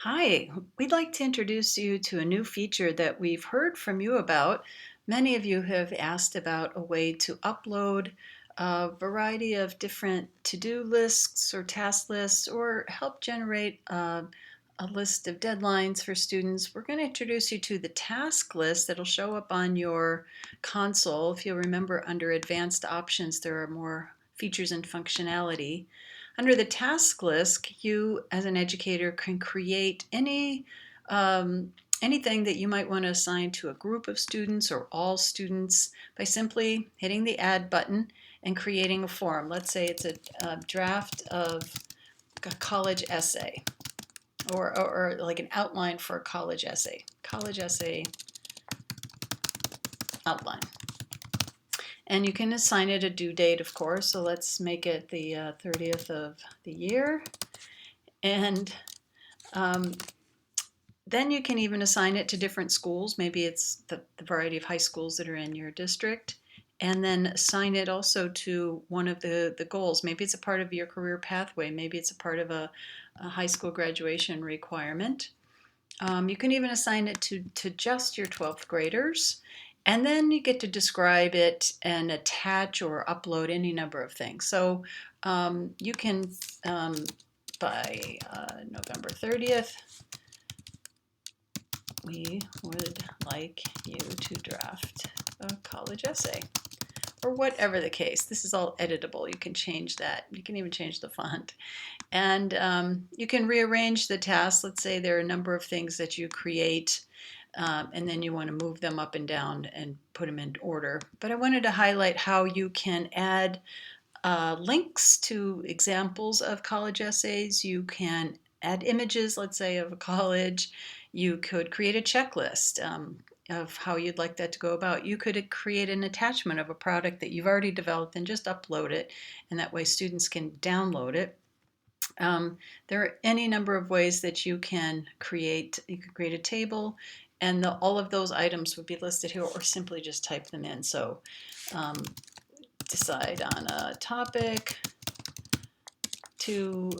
Hi, we'd like to introduce you to a new feature that we've heard from you about. Many of you have asked about a way to upload a variety of different to-do lists or task lists or help generate a list of deadlines for students. We're going to introduce you to the task list that'll show up on your console. If you'll remember, under advanced options, there are more features and functionality. Under the task list, you as an educator can create anything that you might want to assign to a group of students or all students by simply hitting the add button and creating a form. Let's say it's a draft of a college essay or like an outline for a college essay outline. And you can assign it a due date, of course. So let's make it the 30th of the year. And um, then you can even assign it to different schools. Maybe it's the variety of high schools that are in your district. And then assign it also to one of the goals. Maybe it's a part of your career pathway. Maybe it's a part of a high school graduation requirement. You can even assign it to just your 12th graders. And then you get to describe it and attach or upload any number of things. So you can, by November 30th, we would like you to draft a college essay, or whatever the case. This is all editable. You can change that. You can even change the font. And you can rearrange the tasks. Let's say there are a number of things that you create, and then you want to move them up and down and put them in order. But I wanted to highlight how you can add links to examples of college essays. You can add images, let's say, of a college. You could create a checklist of how you'd like that to go about. You could create an attachment of a product that you've already developed and just upload it, and that way students can download it. There are any number of ways that you can create. You could create a table, and all of those items would be listed here, or simply just type them in. So um, decide on a topic, to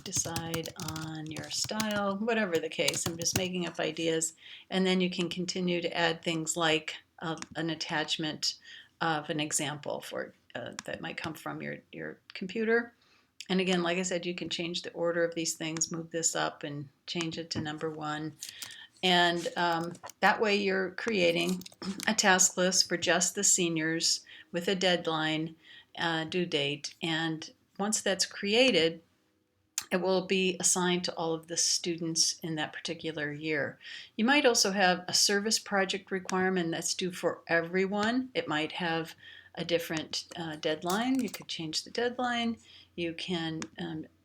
decide on your style, whatever the case. I'm just making up ideas. And then you can continue to add things like an attachment of an example for that might come from your computer. And again, like I said, you can change the order of these things, move this up and change it to number one. And that way you're creating a task list for just the seniors with a deadline, due date. And once that's created, it will be assigned to all of the students in that particular year. You might also have a service project requirement that's due for everyone. It might have a different deadline. You could change the deadline. You can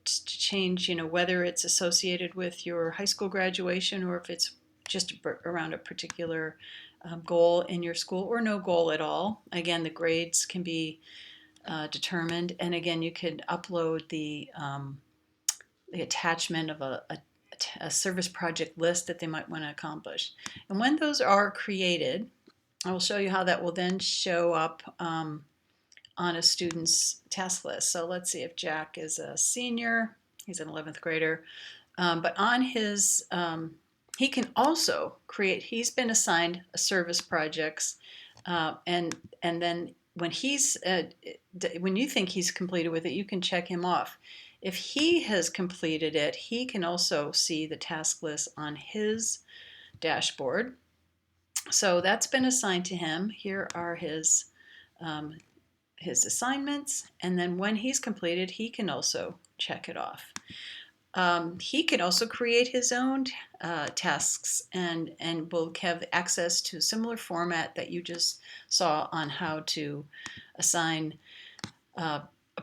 change, whether it's associated with your high school graduation or if it's just around a particular goal in your school or no goal at all. Again, the grades can be determined, and again, you could upload the attachment of a service project list that they might want to accomplish. And when those are created, I will show you how that will then show up on a student's task list. So let's see if Jack is a senior. He's an 11th grader. But on his, he can also create, he's been assigned a service projects, and then when you think he's completed with it, you can check him off. If he has completed it, he can also see the task list on his dashboard. So that's been assigned to him. Here are his assignments, and then when he's completed, he can also check it off. He can also create his own tasks and will have access to a similar format that you just saw on how to assign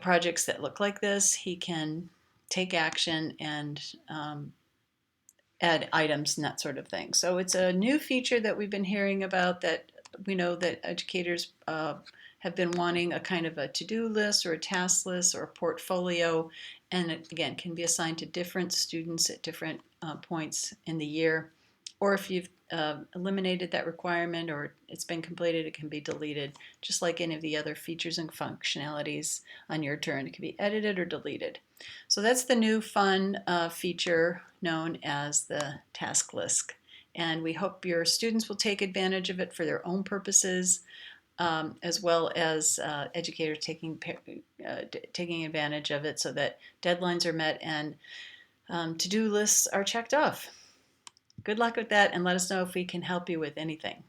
projects that look like this. He can take action and add items and that sort of thing. So it's a new feature that we've been hearing about, that we know that educators have been wanting, a kind of a to-do list or a task list or a portfolio, and it again can be assigned to different students at different points in the year. or if you've eliminated that requirement or it's been completed, it can be deleted, just like any of the other features and functionalities on your turn. It can be edited or deleted. So that's the new fun feature known as the task list. And we hope your students will take advantage of it for their own purposes, as well as educators taking advantage of it so that deadlines are met and to-do lists are checked off. Good luck with that, and let us know if we can help you with anything.